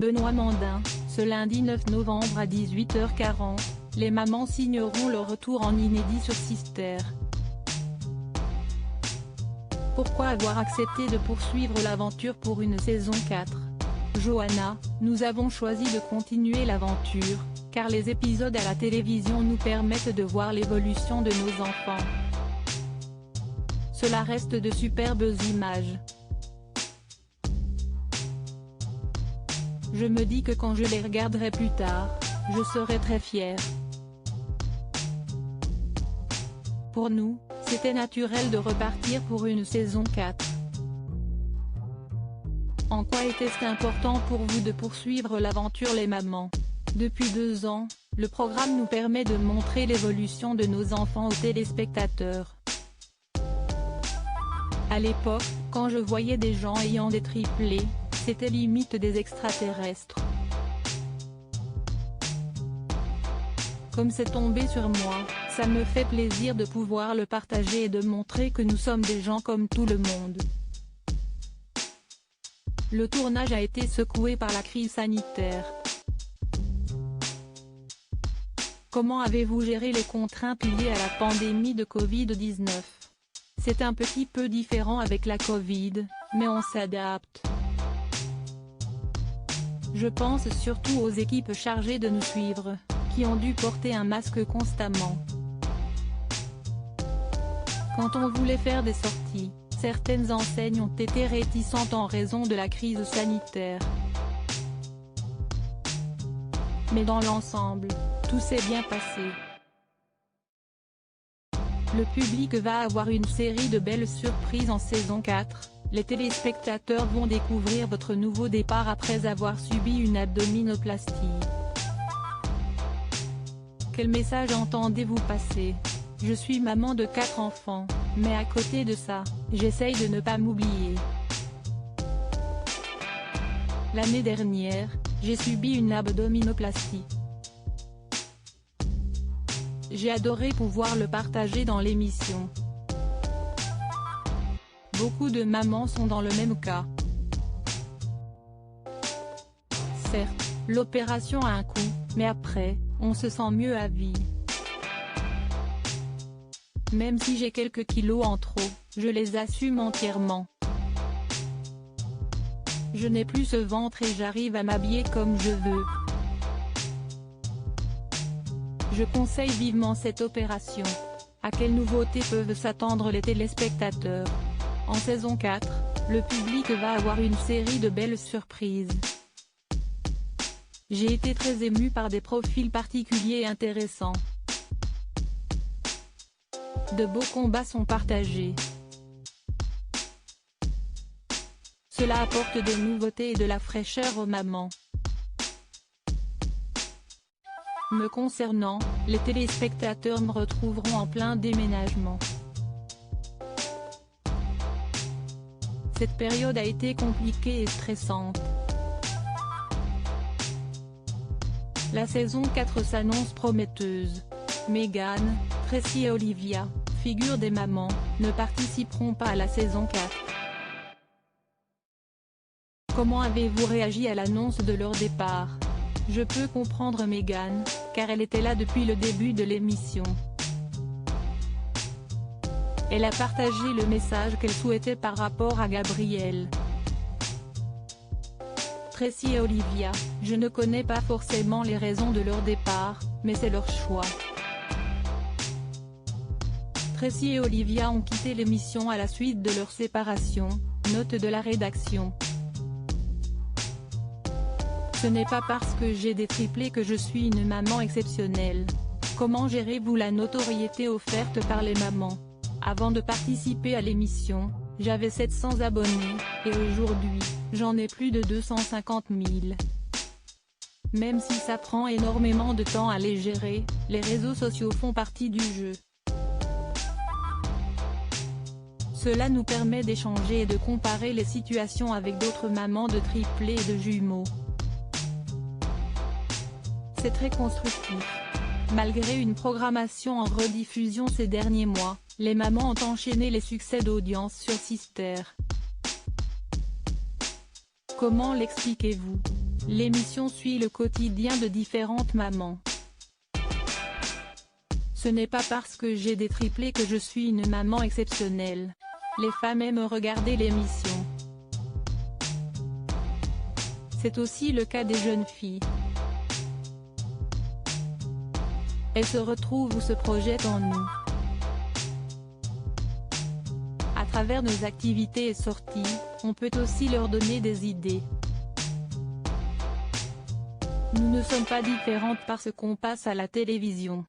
Benoît Mandin. Ce lundi 9 novembre à 18h40, les mamans signeront leur retour en inédit sur Sister. Pourquoi avoir accepté de poursuivre l'aventure pour une saison 4 ? Johanna, nous avons choisi de continuer l'aventure, car les épisodes à la télévision nous permettent de voir l'évolution de nos enfants. Cela reste de superbes images. Je me dis que quand je les regarderai plus tard, je serai très fière. Pour nous, c'était naturel de repartir pour une saison 4. En quoi était-ce important pour vous de poursuivre l'aventure les mamans ? Depuis 2 ans, le programme nous permet de montrer l'évolution de nos enfants aux téléspectateurs. À l'époque, quand je voyais des gens ayant des triplés, c'était limite des extraterrestres. Comme c'est tombé sur moi, ça me fait plaisir de pouvoir le partager et de montrer que nous sommes des gens comme tout le monde. Le tournage a été secoué par la crise sanitaire. Comment avez-vous géré les contraintes liées à la pandémie de Covid-19 ? C'est un petit peu différent avec la Covid, mais on s'adapte. Je pense surtout aux équipes chargées de nous suivre, qui ont dû porter un masque constamment. Quand on voulait faire des sorties, certaines enseignes ont été réticentes en raison de la crise sanitaire. Mais dans l'ensemble, tout s'est bien passé. Le public va avoir une série de belles surprises en saison 4. Les téléspectateurs vont découvrir votre nouveau départ après avoir subi une abdominoplastie. Quel message entendez-vous passer ? Je suis maman de 4 enfants, mais à côté de ça, j'essaye de ne pas m'oublier. L'année dernière, j'ai subi une abdominoplastie. J'ai adoré pouvoir le partager dans l'émission. Beaucoup de mamans sont dans le même cas. Certes, l'opération a un coût, mais après, on se sent mieux à vie. Même si j'ai quelques kilos en trop, je les assume entièrement. Je n'ai plus ce ventre et j'arrive à m'habiller comme je veux. Je conseille vivement cette opération. À quelles nouveautés peuvent s'attendre les téléspectateurs ? En saison 4, le public va avoir une série de belles surprises. J'ai été très émue par des profils particuliers et intéressants. De beaux combats sont partagés. Cela apporte des nouveautés et de la fraîcheur aux mamans. Me concernant, les téléspectateurs me retrouveront en plein déménagement. Cette période a été compliquée et stressante. La saison 4 s'annonce prometteuse. Meghan, Tracy et Olivia, figures des mamans, ne participeront pas à la saison 4. Comment avez-vous réagi à l'annonce de leur départ ? Je peux comprendre Meghan, car elle était là depuis le début de l'émission. Elle a partagé le message qu'elle souhaitait par rapport à Gabriel. Tracy et Olivia, je ne connais pas forcément les raisons de leur départ, mais c'est leur choix. Tracy et Olivia ont quitté l'émission à la suite de leur séparation, note de la rédaction. Ce n'est pas parce que j'ai des triplés que je suis une maman exceptionnelle. Comment gérez-vous la notoriété offerte par les mamans ? Avant de participer à l'émission, j'avais 700 abonnés, et aujourd'hui, j'en ai plus de 250 000. Même si ça prend énormément de temps à les gérer, les réseaux sociaux font partie du jeu. Cela nous permet d'échanger et de comparer les situations avec d'autres mamans de triplés et de jumeaux. C'est très constructif. Malgré une programmation en rediffusion ces derniers mois, les mamans ont enchaîné les succès d'audience sur Sister. Comment l'expliquez-vous ? L'émission suit le quotidien de différentes mamans. Ce n'est pas parce que j'ai des triplés que je suis une maman exceptionnelle. Les femmes aiment regarder l'émission. C'est aussi le cas des jeunes filles. Elles se retrouvent ou se projettent en nous. À travers nos activités et sorties, on peut aussi leur donner des idées. Nous ne sommes pas différentes parce qu'on passe à la télévision.